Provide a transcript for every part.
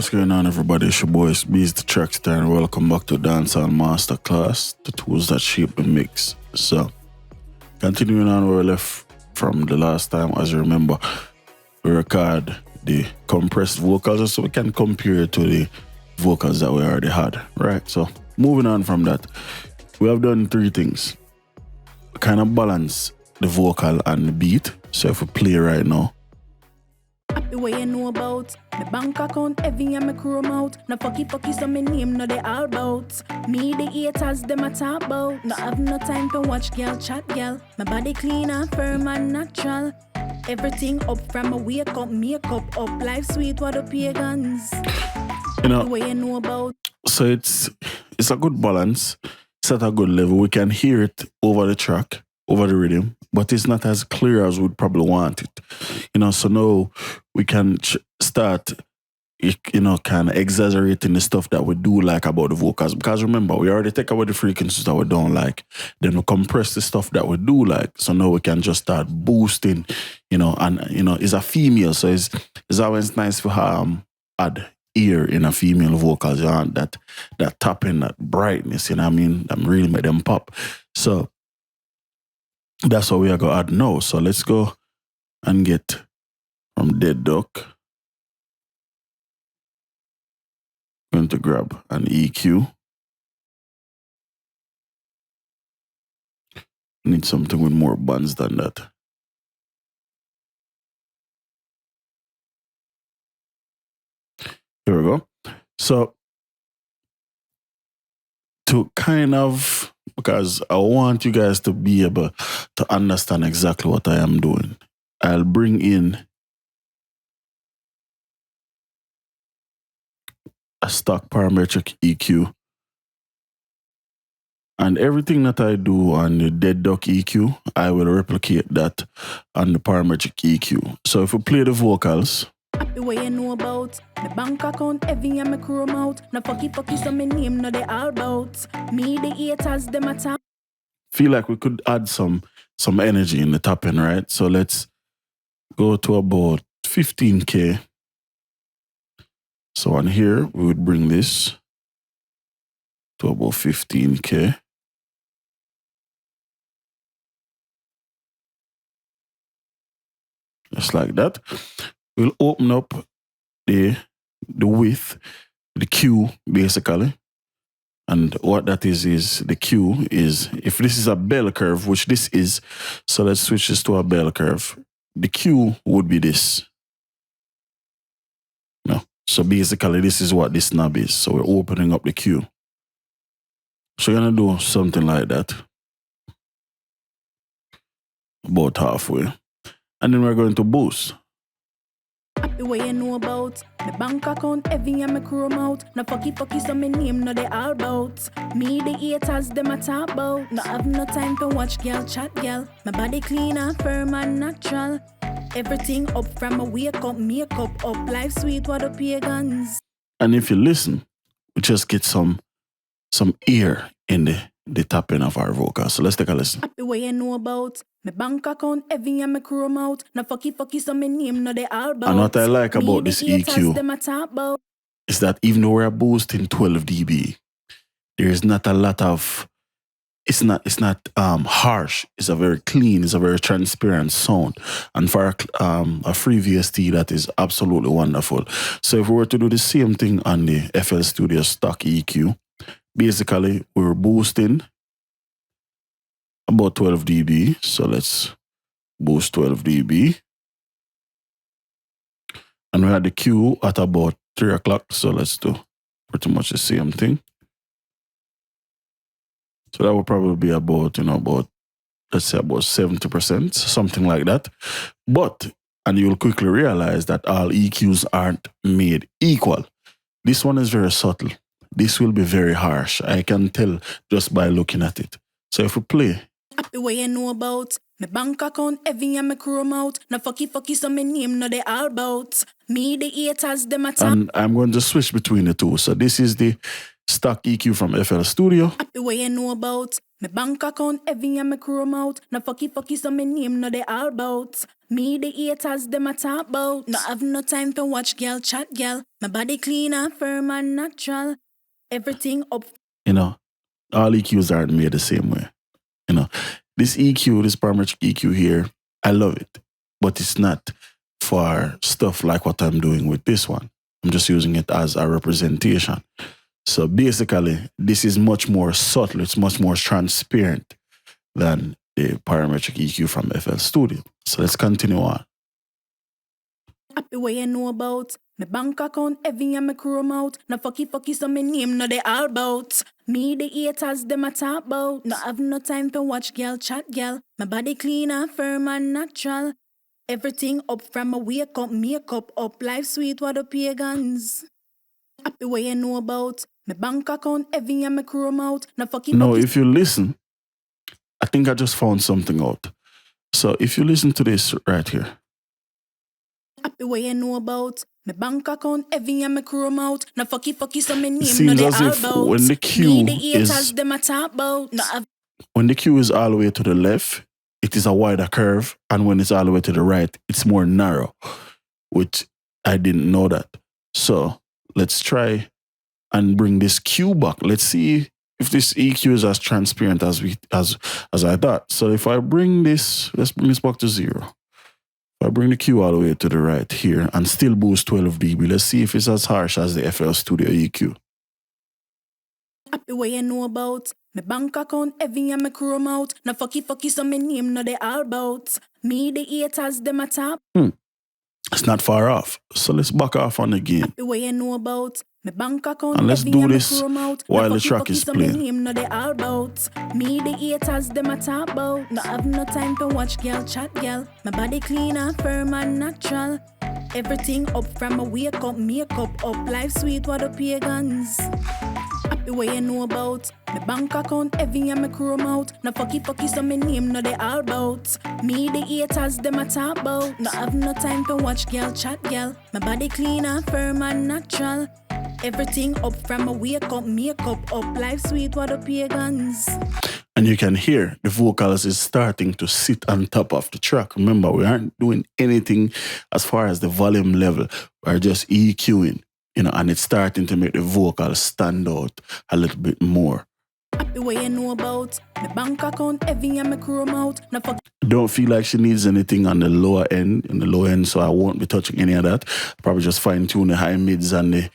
What's going on, everybody? It's your boy Itz-Beez-Da TrackStar, and welcome back to Dancehall Masterclass, the tools that shape the mix. So, continuing on where we left from the last time, as you remember, we record the compressed vocals so we can compare it to the vocals that we already had, right? So, moving on from that, we have done three things. We kind of balance the vocal and the beat. So, if we play right now, the way you know about my bank account, heavy and my chrome out. No fucky, so my name, no they all bout. Me, the haters, them a talk about. No have no time to watch girl chat, girl. My body clean and firm and natural. Everything up from a wake up, makeup up. Life sweet, what the pagans. you know, The way you know about. so it's a good balance. It's at a good level. We can hear it over the track, over the rhythm, but it's not as clear as we'd probably want it. So now we can start, kind of exaggerating the stuff that we do like about the vocals. Because remember, we already take away the frequencies that we don't like. Then we compress the stuff that we do like. So now we can just start boosting, it's a female. So it's always nice to add ear in a female vocals, that tapping, that brightness, that really make them pop. So that's what we are going to add now. So let's go and get from Dead Duck. Going to grab an EQ. Need something with more bands than that. Here we go. So to kind of, because I want you guys to be able to understand exactly what I am doing, I'll bring in a stock parametric EQ. And everything that I do on the Dead Duck EQ, I will replicate that on the parametric EQ. So if we play the vocals, The way you know about my bank account, heavy and my chrome out. No fucky, so my name, no they all bout. Me, the haters, them a talk. feel like we could add some energy in the tapping, right? So let's go to about 15K. So on here, we would bring this to about 15K. Just like that. We'll open up the width, the Q basically. And what that is the Q is, if this is a bell curve, which this is, so let's switch this to a bell curve. The Q would be this. No. So basically this is what this knob is. So we're opening up the Q. So we're going to do something like that. About halfway. And then we're going to boost. The way you know about my bank account, heavy and my chrome out. No fucky, so my name, no they all bout. Me, the haters, them a talk about. No have no time to watch girl chat, girl. My body clean and firm and natural. Everything up from a wake up, makeup up. Life sweet, what the pagans. And if you listen, we just get some ear in the tapping of our vocals. So let's take a listen. The way you know about my bank account, heavy and my chrome out. No fucky, so my name, no they all bout. And what I like about Me, this the haters, EQ them a talk about. is that even though we're boosting 12 dB, there's not a lot of, it's not harsh. It's a very clean, it's a very transparent sound. And for a free VST, that is absolutely wonderful. So if we were to do the same thing on the FL Studio stock EQ, basically we're boosting about 12 dB. So let's boost 12 dB. And we had the Q at about 3 o'clock. So let's do pretty much the same thing. So that would probably be about, let's say about 70%, something like that. But, and you'll quickly realize that all EQs aren't made equal. This one is very subtle. This will be very harsh. I can tell just by looking at it. So if we play. The way you know about my bank account, heavy and my chrome out. No fucky, so my name, no they all bout. Me, the haters, them a talk. And I'm going to switch between the two. So this is the stock EQ from FL Studio. The way you know about my bank account, heavy and my chrome out. No fucky, so my name, no they all bout. Me, the haters, them a talk about. Not have no time to watch girl chat, girl. My body clean and firm and natural. Everything up. You know, all EQs aren't made the same way. You know, this EQ, this parametric EQ here, I love it. But it's not for stuff like what I'm doing with this one. I'm just using it as a representation. So basically, this is much more subtle. It's much more transparent than the parametric EQ from FL Studio. So let's continue on. Happy way you know about. My bank account heavy and my chrome out. Now fucky so my name no they all bout. Me the haters them a talk about. Not have no time to watch girl chat girl. My body clean and firm and natural. Everything up from my wake up, makeup up, life sweet what the pagans. Happy way you know about. My bank account heavy and my chrome out. Now fucky. No, if you listen, I think I just found something out. So if you listen to this right here. Happy way you know about. My bank account heavy and my chrome out. Now fucky so my name Seems no they as all if bout. when the cue Me the haters is them a talk about. Not have. When the cue is all the way to the left, it is a wider curve, and when it's all the way to the right, it's more narrow, which I didn't know that. So let's try and bring this cue back. Let's see if this EQ is as transparent as I thought. So if I bring this, let's bring this back to 0. If I bring the cue all the way to the right here and still boost 12 dB, let's see if it's as harsh as the FL Studio EQ. Happy way you know about. My bank account heavy and my chrome out. Now fucky so my name no they all bout. Me the haters them a talk. It's not far off. So let's back off on the game. Happy way you know about. My bank account And let's heavy do and my this chrome out. while Now the track is so my playing. name no they all bout. Me the haters them a talk bout. Not have no time to watch girl chat girl. My body clean and firm and natural. Everything up from my wake up, makeup up, life sweet what the pagans. Happy way you know about. My bank account heavy and my chrome out. Now fucky so my name no they all bout. Me the haters them a talk bout. Not have no time to watch girl chat girl. My body clean and firm and natural. Everything up from my wake up, makeup up, life sweet what the pagans. And you can hear the vocals is starting to sit on top of the track. Remember, we aren't doing anything as far as the volume level. We're just EQing, and it's starting to make the vocals stand out a little bit more. Happy way you know about. My bank account heavy and my chrome out. Now Don't feel like she needs anything on the lower end, so I won't be touching any of that. Probably just fine tune the high mids and the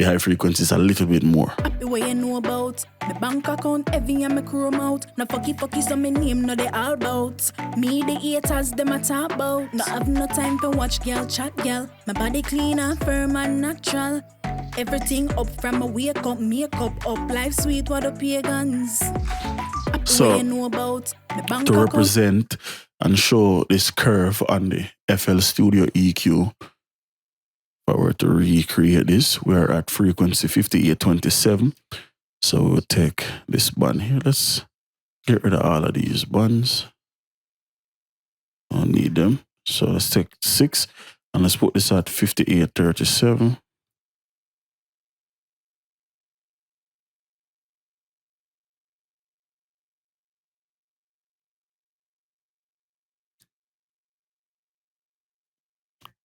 high frequencies a little bit more. Happy way you know about. My bank account heavy and my chrome out. Now fucky so my name no they all bout. Me the haters them a talk bout. Not have no time to watch girl chat girl. My body clean and firm and natural. Everything up from my wake up, makeup up, life sweet what the pagans. Happy So, way you know about. My bank To account represent and show this curve on the FL Studio EQ, if I were to recreate this, we're at frequency 5827. So we'll take this band here. Let's get rid of all of these bands. I don't need them. So let's take 6 and let's put this at 5837.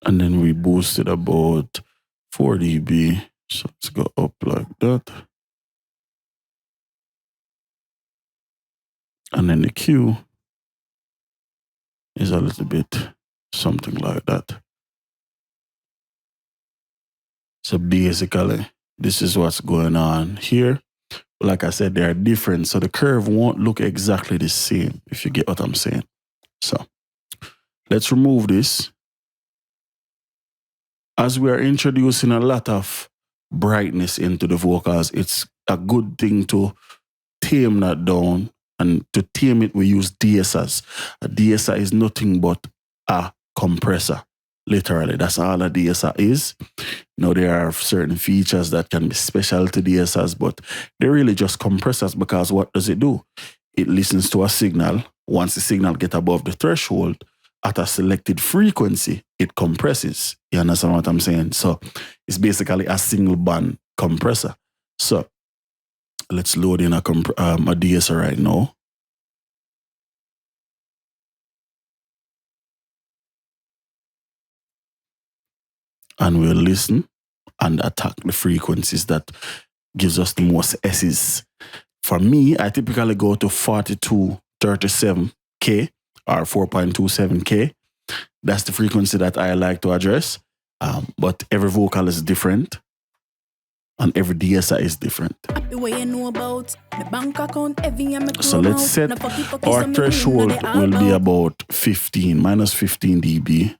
And then we boosted about 4 dB. So let's go up like that. And then the Q is a little bit something like that. So basically, this is what's going on here. But like I said, they are different. So the curve won't look exactly the same, if you get what I'm saying. So let's remove this. As we are introducing a lot of brightness into the vocals, it's a good thing to tame that down. And to tame it, we use DSRs. A DSR is nothing but a compressor. Literally, that's all a DSR is. There are certain features that can be special to DSRs, but they're really just compressors because what does it do? It listens to a signal. Once the signal gets above the threshold, at a selected frequency, it compresses. You understand what I'm saying? So it's basically a single band compressor. So let's load in a DSR right now. and we'll listen and attack the frequencies that gives us the most S's. For me, I typically go to 4237K or 4.27K. That's the frequency that I like to address. But every vocal is different and every DSI is different. So let's set our threshold will be about 15, minus 15 dB.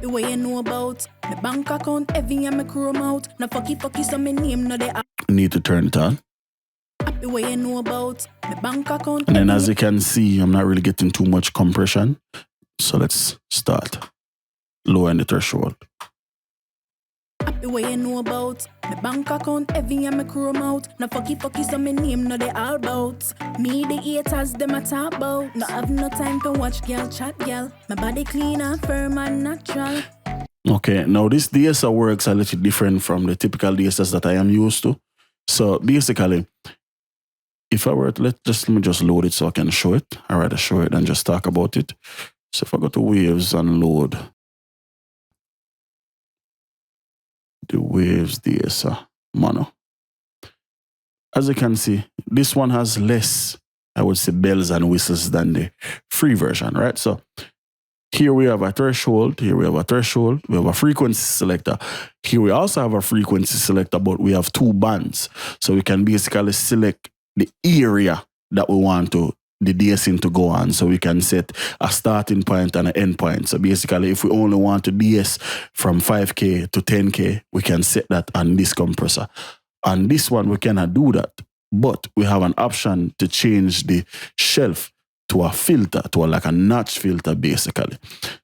The way you know about my bank account, heavy and my chrome out. No fucky, so my name no they. Need to turn it on. The way you know about my bank account. And then as you can see, I'm not really getting too much compression. So let's start lowering the threshold. The way you know about my bank account, heavy and my chrome out. No fucky, so my name no they all about. Me the haters them a talk about. No have no time to watch girl chat girl. My body clean and firm and natural. Okay, now this DSR works a little different from the typical DSRs that I am used to. So basically, if I were to let me just load it so I can show it. I'd rather show it than just talk about it. So if I go to waves and load the waves DSR mono. As you can see, this one has less, I would say, bells and whistles than the free version, right? So here we have a threshold, here we have a threshold, we have a frequency selector. Here we also have a frequency selector, but we have two bands. So we can basically select the area that we want the DSing to go on. So we can set a starting point and an end point. So basically, if we only want to DS from 5K to 10K, we can set that on this compressor. On this one, we cannot do that. But we have an option to change the shelf to a filter, to like a notch filter, basically.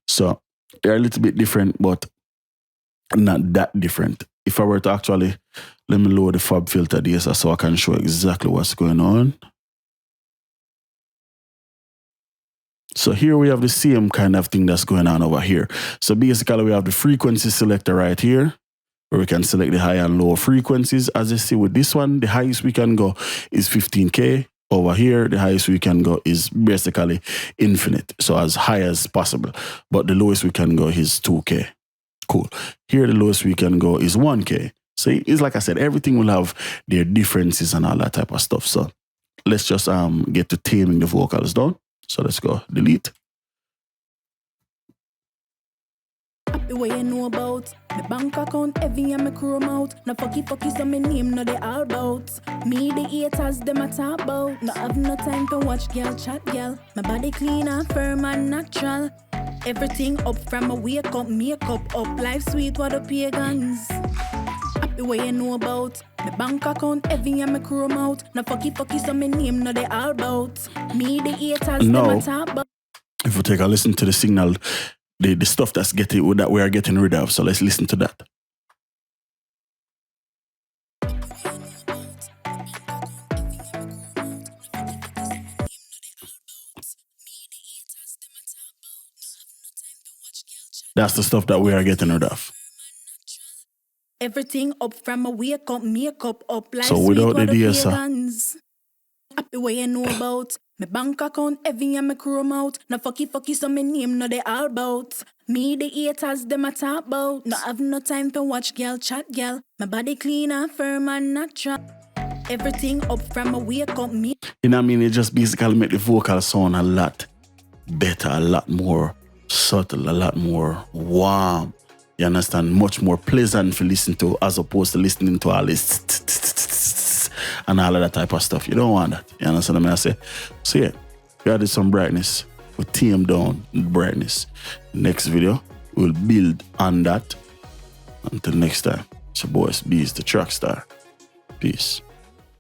So they're a little bit different, but not that different. If I were to actually, let me load the fab filter DSR so I can show exactly what's going on. So here we have the same kind of thing that's going on over here. So basically we have the frequency selector right here, where we can select the high and low frequencies. As you see with this one, the highest we can go is 15K. Over here, the highest we can go is basically infinite. So as high as possible. But the lowest we can go is 2K. Cool. Here, the lowest we can go is 1K. So it's like I said, everything will have their differences and all that type of stuff. So let's just get to taming the vocals down. So let's go delete. The way you know about my bank account, heavy and my chrome out. No fucky, so my name no they all about. Me the haters them a talk about. No have no time to watch girl chat girl. My body clean and firm and natural. Everything up from my wake up, makeup up. Life sweet what the pagans. The way you know about my bank account, heavy and my chrome out. No fucky, so my name no they all about. Me the haters them a talk about. If we take a listen to the signal, the stuff that we are getting rid of. So let's listen to that. That's the stuff that we are getting rid of. Everything up from a wake up, makeup up. Like so without the DSR. The way you know about my bank account, heavy and my chrome out. No fucky, so my name no they all about. Me the haters them a talk about. No have no time to watch girl chat girl. My body clean and firm and natural. Everything up from a wake up me. You know what I mean? It just basically make the vocal sound a lot better, a lot more subtle, a lot more warm. You understand? Much more pleasant to listen to as opposed to listening to all this and all of that type of stuff. You don't want that. You understand what I say? So yeah, we added some brightness. We tame down the brightness. Next video, we'll build on that. Until next time, it's your boy Itz-Beez-Da, TrackStar. Peace.